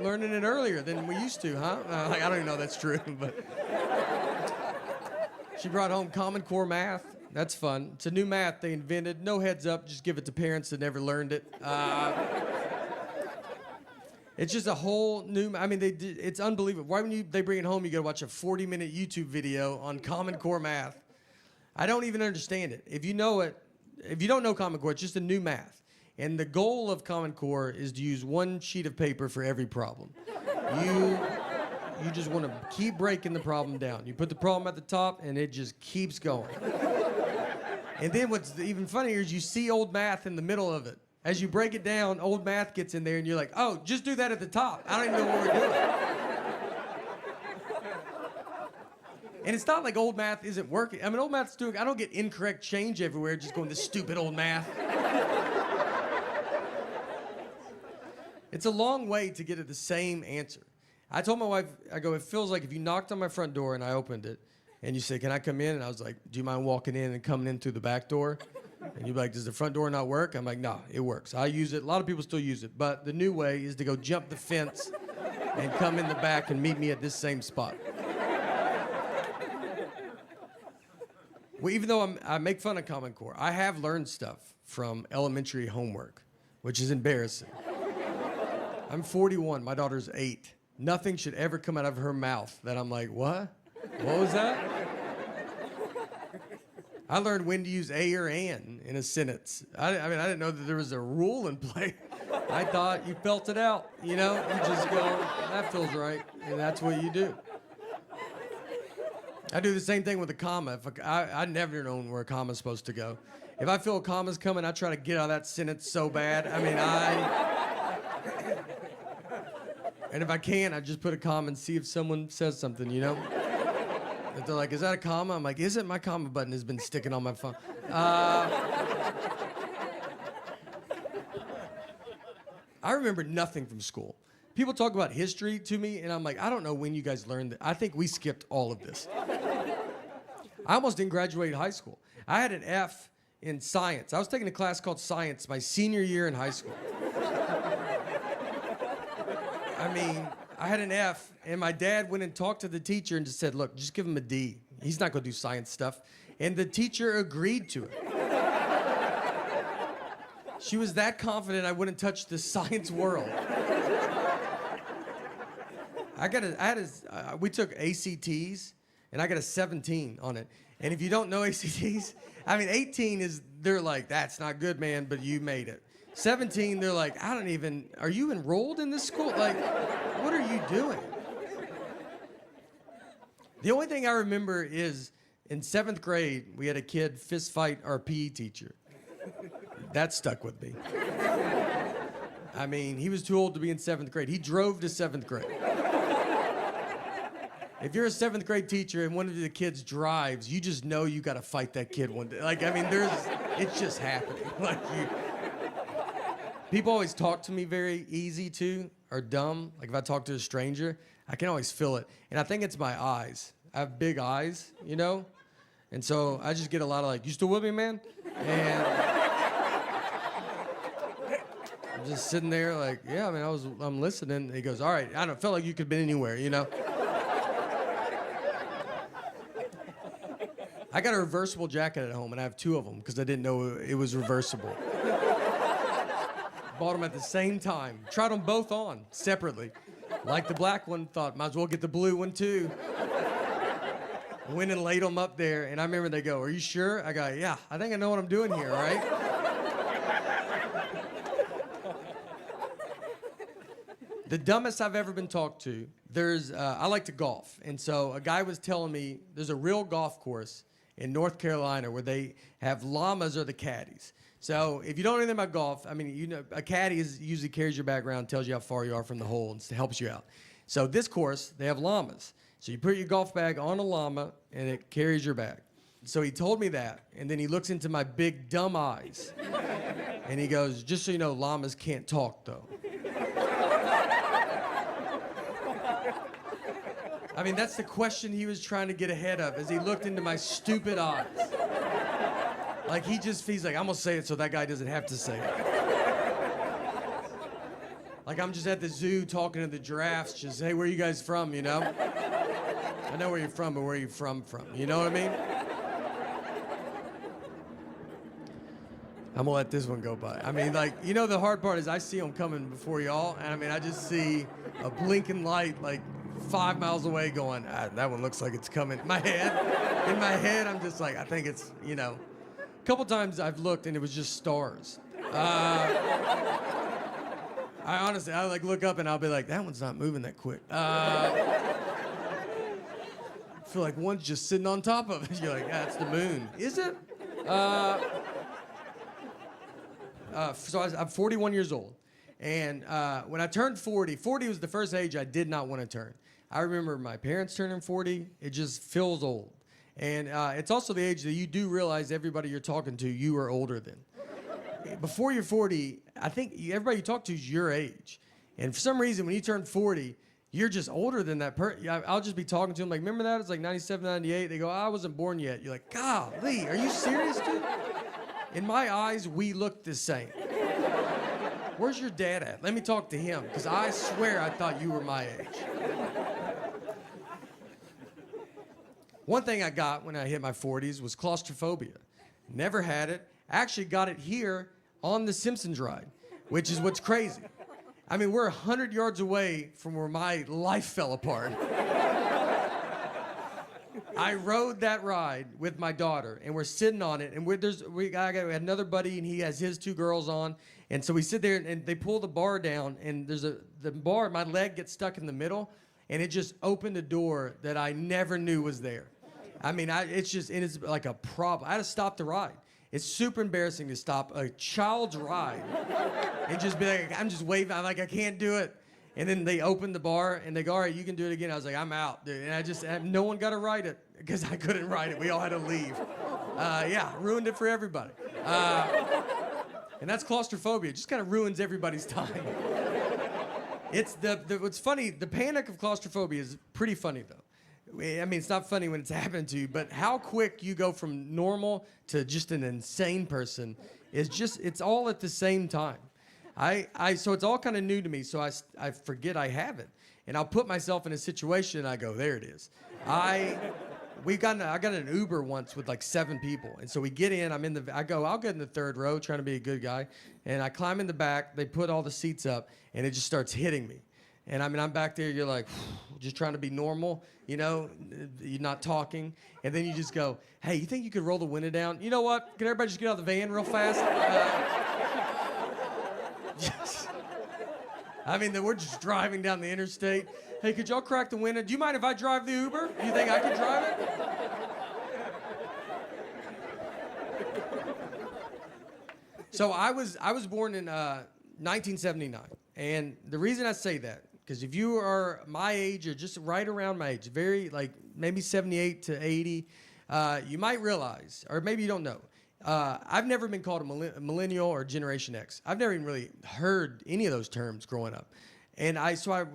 learning it earlier than we used to, huh? Like, I don't even know if that's true, but she brought home Common Core math. That's fun. It's a new math they invented. No heads up, just give it to parents that never learned it. It's just a whole new, I mean, it's unbelievable. Why when they bring it home, you gotta watch a 40-minute YouTube video on Common Core math. I don't even understand it. If you know it, if you don't know Common Core, it's just a new math. And the goal of Common Core is to use one sheet of paper for every problem. You just want to keep breaking the problem down. You put the problem at the top, and it just keeps going. And then what's even funnier is you see old math in the middle of it. As you break it down, old math gets in there, and you're like, oh, just do that at the top. I don't even know what we're doing. And it's not like old math isn't working. I mean, old math's doing, I don't get incorrect change everywhere just going, this stupid old math. It's a long way to get at the same answer. I told my wife, I go, it feels like if you knocked on my front door and I opened it, and you say, can I come in? And I was like, do you mind walking in and coming in through the back door? And you'd be like, does the front door not work? I'm like, no, it works. I use it. A lot of people still use it. But the new way is to go jump the fence and come in the back and meet me at this same spot. Well, even though I make fun of Common Core, I have learned stuff from elementary homework, which is embarrassing. I'm 41. My daughter's 8. Nothing should ever come out of her mouth that I'm like, what? What was that? I learned when to use a or an in a sentence. I mean, I didn't know that there was a rule in play. I thought you felt it out, you know? You just go, that feels right, and that's what you do. I do the same thing with a comma. I never known where a comma's supposed to go. If I feel a comma's coming, I try to get out of that sentence so bad. I mean, and if I can, I just put a comma and see if someone says something, you know? If they're like, is that a comma? I'm like, isn't my comma button has been sticking on my phone. I remember nothing from school. People talk about history to me, and I'm like, I don't know when you guys learned that. I think we skipped all of this. I almost didn't graduate high school. I had an F in science. I was taking a class called science my senior year in high school. I mean, I had an F, and my dad went and talked to the teacher and just said, look, just give him a D. He's not going to do science stuff. And the teacher agreed to it. She was that confident I wouldn't touch the science world. We took ACTs, and I got a 17 on it. And if you don't know ACTs, I mean, 18 is, they're like, that's not good, man, but you made it. 17, they're like, are you enrolled in this school? Like, what are you doing? The only thing I remember is in 7th grade, we had a kid fist fight our PE teacher. That stuck with me. I mean, he was too old to be in 7th grade. He drove to 7th grade. If you're a 7th grade teacher and one of the kids drives, you just know you got to fight that kid one day. Like, I mean, it's just happening. Like, people always talk to me very easy too, or dumb. Like if I talk to a stranger, I can always feel it. And I think it's my eyes. I have big eyes, you know? And so I just get a lot of like, you still with me, man? And I'm just sitting there like, yeah, I mean, I'm listening. And he goes, all right, I don't feel like you could have been anywhere, you know? I got a reversible jacket at home, and I have 2 of them because I didn't know it was reversible. Bought them at the same time. Tried them both on separately. Like the black one, thought might as well get the blue one too. Went and laid them up there, and I remember they go, are you sure? I go, yeah, I think I know what I'm doing here, right? The dumbest I've ever been talked to, I like to golf, and so a guy was telling me there's a real golf course in North Carolina where they have llamas or the caddies. So if you don't know anything about golf, I mean, you know, a caddy usually carries your bag around, tells you how far you are from the hole, and helps you out. So this course, they have llamas. So you put your golf bag on a llama, and it carries your bag. So he told me that, and then he looks into my big, dumb eyes, and he goes, just so you know, llamas can't talk, though. I mean, that's the question he was trying to get ahead of as he looked into my stupid eyes. Like, he's like, I'm gonna say it so that guy doesn't have to say it. Like I'm just at the zoo talking to the giraffes, just, hey, where are you guys from, you know? I know where you're from, but where are you from? You know what I mean? I'm gonna let this one go by. I mean, like, you know, the hard part is I see them coming before y'all, and I mean, I just see a blinking light like 5 miles away going, that one looks like it's coming. In my head, I'm just like, I think it's, you know. A couple times I've looked and it was just stars. I honestly, I like look up and I'll be like, that one's not moving that quick. I feel like one's just sitting on top of it. You're like, that's the moon. Is it? So I'm 41 years old. And when I turned 40 was the first age I did not want to turn. I remember my parents turning 40. It just feels old. And it's also the age that you do realize everybody you're talking to, you are older than. Before you're 40, I think everybody you talk to is your age. And for some reason, when you turn 40, you're just older than that person. I'll just be talking to them like, remember that? It's like 97, 98. They go, I wasn't born yet. You're like, golly, are you serious, dude? In my eyes, we look the same. Where's your dad at? Let me talk to him, because I swear I thought you were my age. One thing I got when I hit my 40s was claustrophobia. Never had it. Actually got it here on the Simpsons ride, which is what's crazy. I mean, we're 100 yards away from where my life fell apart. I rode that ride with my daughter, and we're sitting on it, and we had another buddy, and he has his 2 girls on, and so we sit there, and they pull the bar down, and the bar, my leg gets stuck in the middle, and it just opened a door that I never knew was there. I mean, it's like a problem. I had to stop the ride. It's super embarrassing to stop a child's ride and just be like, I'm just waving. I'm like, I can't do it. And then they open the bar and they go, all right, you can do it again. I was like, I'm out, dude. And no one got to ride it because I couldn't ride it. We all had to leave. Yeah, ruined it for everybody. And that's claustrophobia. It just kind of ruins everybody's time. It's what's funny, the panic of claustrophobia is pretty funny though. I mean, it's not funny when it's happened to you, but how quick you go from normal to just an insane person is just, it's all at the same time. So it's all kind of new to me, so I forget I have it. And I'll put myself in a situation and I go, there it is. I got an Uber once with like 7 people. And so we get in, I'll get in the 3rd row trying to be a good guy. And I climb in the back, they put all the seats up and it just starts hitting me. And I mean, I'm back there, you're like, just trying to be normal, you know, you're not talking. And then you just go, hey, you think you could roll the window down? You know what? Can everybody just get out of the van real fast? I mean, we're just driving down the interstate. Hey, could y'all crack the window? Do you mind if I drive the Uber? You think I could drive it? So I was born in 1979. And the reason I say that, because if you are my age or just right around my age, very like maybe 78 to 80, you might realize, or maybe you don't know, I've never been called a millennial or Generation X. I've never even really heard any of those terms growing up. And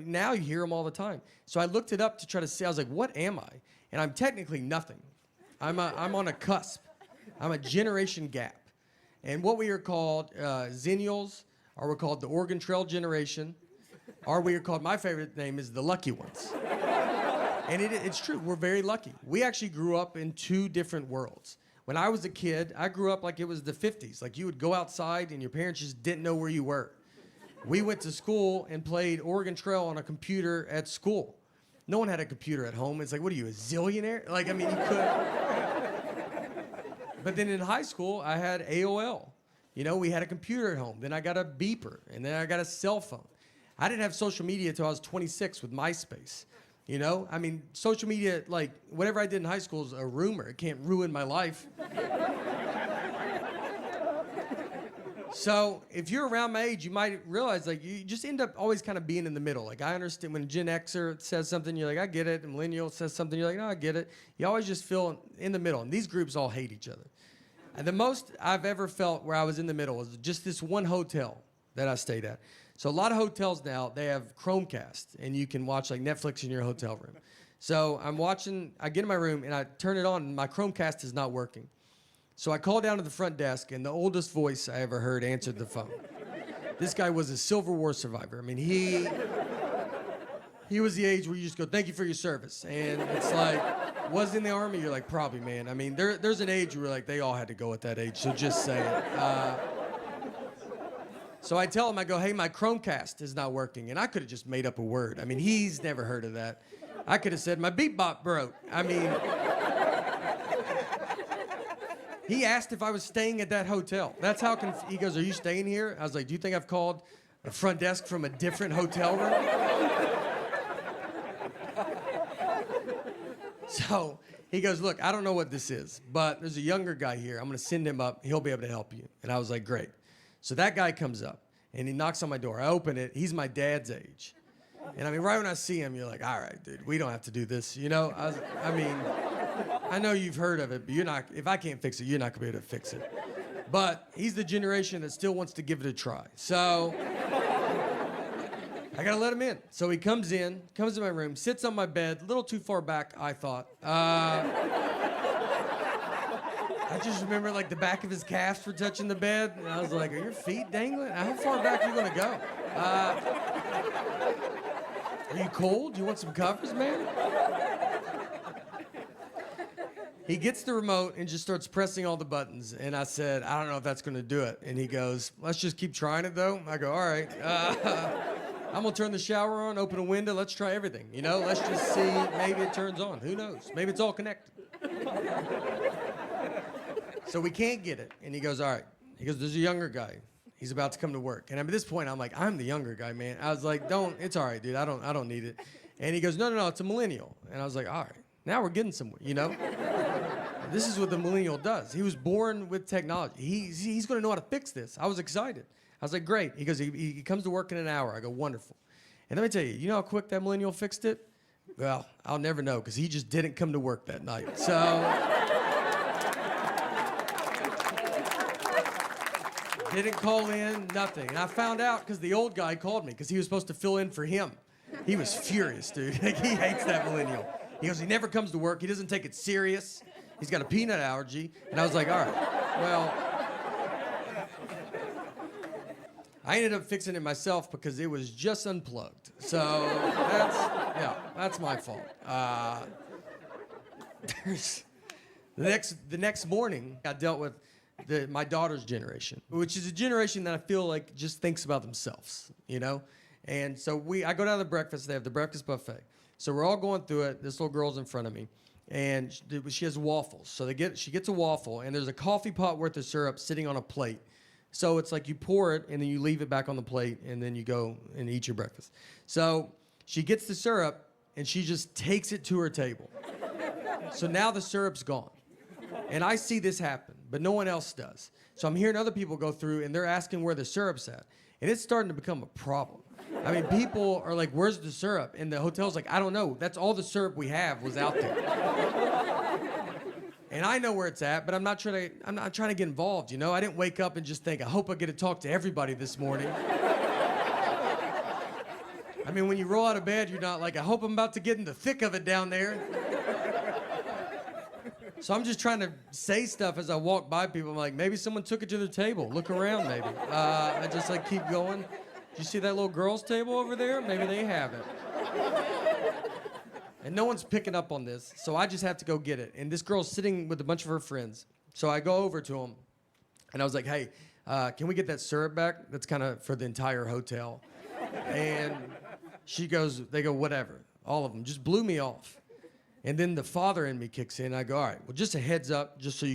now you hear them all the time. So I looked it up to try to see, I was like, what am I? And I'm technically nothing. I'm on a cusp. I'm a generation gap. And what we are called Zennials, or we're called the Oregon Trail generation, or we are called, my favorite name is the lucky ones. And it's true, we're very lucky. We actually grew up in 2 different worlds. When I was a kid, I grew up like it was the 50s. Like you would go outside and your parents just didn't know where you were. We went to school and played Oregon Trail on a computer at school. No one had a computer at home. It's like, what are you, a zillionaire? Like, I mean, you could. But then in high school, I had AOL. You know, we had a computer at home. Then I got a beeper, and then I got a cell phone. I didn't have social media until I was 26 with MySpace. You know, I mean, social media, like, whatever I did in high school is a rumor. It can't ruin my life. So if you're around my age, you might realize, like, you just end up always kind of being in the middle. Like, I understand when a Gen Xer says something, you're like, I get it. And Millennial says something, you're like, no, I get it. You always just feel in the middle. And these groups all hate each other. And the most I've ever felt where I was in the middle was just this one hotel that I stayed at. So a lot of hotels now, they have Chromecast, and you can watch like Netflix in your hotel room. So I get in my room, and I turn it on, and my Chromecast is not working. So I call down to the front desk, and the oldest voice I ever heard answered the phone. This guy was a Civil War survivor. I mean, he was the age where you just go, thank you for your service. And it's like, was in the Army? You're like, probably, man. I mean, there's an age where like they all had to go at that age, so just say it. So I tell him, I go, hey, my Chromecast is not working. And I could have just made up a word. I mean, he's never heard of that. I could have said, my beat bop broke. I mean, he asked if I was staying at that hotel. That's how he goes, are you staying here? I was like, do you think I've called the front desk from a different hotel room? So he goes, look, I don't know what this is, but there's a younger guy here. I'm going to send him up. He'll be able to help you. And I was like, great. So that guy comes up, and he knocks on my door. I open it. He's my dad's age. And I mean, right when I see him, you're like, all right, dude, we don't have to do this. You know, I mean, I know you've heard of it, but you're not, if I can't fix it, you're not going to be able to fix it. But he's the generation that still wants to give it a try. So I got to let him in. So he comes in my room, sits on my bed, a little too far back, I thought. I just remember like the back of his calves were touching the bed, and I was like, are your feet dangling? How far back are you gonna go? Are you cold? Do you want some covers, man? He gets the remote and just starts pressing all the buttons, and I said, I don't know if that's gonna do it. And he goes, let's just keep trying it though. I go, all right. I'm gonna turn the shower on, open a window, let's try everything. You know, let's just see, maybe it turns on. Who knows? Maybe it's all connected. So we can't get it. And he goes, all right. He goes, there's a younger guy. He's about to come to work. And at this point, I'm like, I'm the younger guy, man. I was like, it's all right, dude. I don't need it. And he goes, no, it's a millennial. And I was like, all right, now we're getting somewhere, you know? This is what the millennial does. He was born with technology. He's gonna know how to fix this. I was excited. I was like, great. He goes, he comes to work in an hour. I go, wonderful. And let me tell you, you know how quick that millennial fixed it? Well, I'll never know, because he just didn't come to work that night. So didn't call in, nothing. And I found out because the old guy called me because he was supposed to fill in for him. He was furious, dude. Like, he hates that millennial. He goes, he never comes to work. He doesn't take it serious. He's got a peanut allergy. And I was like, all right, well. I ended up fixing it myself because it was just unplugged. So that's my fault. The next morning, I dealt with my daughter's generation, which is a generation that I feel like just thinks about themselves, you know? And so I go down to the breakfast, they have the breakfast buffet. So we're all going through it, this little girl's in front of me, and she has waffles. So she gets a waffle, and there's a coffee pot worth of syrup sitting on a plate. So it's like you pour it, and then you leave it back on the plate, and then you go and eat your breakfast. So she gets the syrup, and she just takes it to her table. So now the syrup's gone. And I see this happen, but no one else does. So I'm hearing other people go through, and they're asking where the syrup's at. And it's starting to become a problem. I mean, people are like, where's the syrup? And the hotel's like, I don't know. That's all the syrup we have was out there. And I know where it's at, but I'm not trying to get involved, you know? I didn't wake up and just think, I hope I get to talk to everybody this morning. I mean, when you roll out of bed, you're not like, I hope I'm about to get in the thick of it down there. So I'm just trying to say stuff as I walk by people. I'm like, maybe someone took it to their table. Look around, maybe. I just like keep going. Do you see that little girl's table over there? Maybe they have it. And no one's picking up on this, so I just have to go get it. And this girl's sitting with a bunch of her friends. So I go over to them, and I was like, hey, can we get that syrup back? That's kind of for the entire hotel. And they go, whatever. All of them just blew me off. And then the father in me kicks in. I go, all right, well, just a heads up, just so you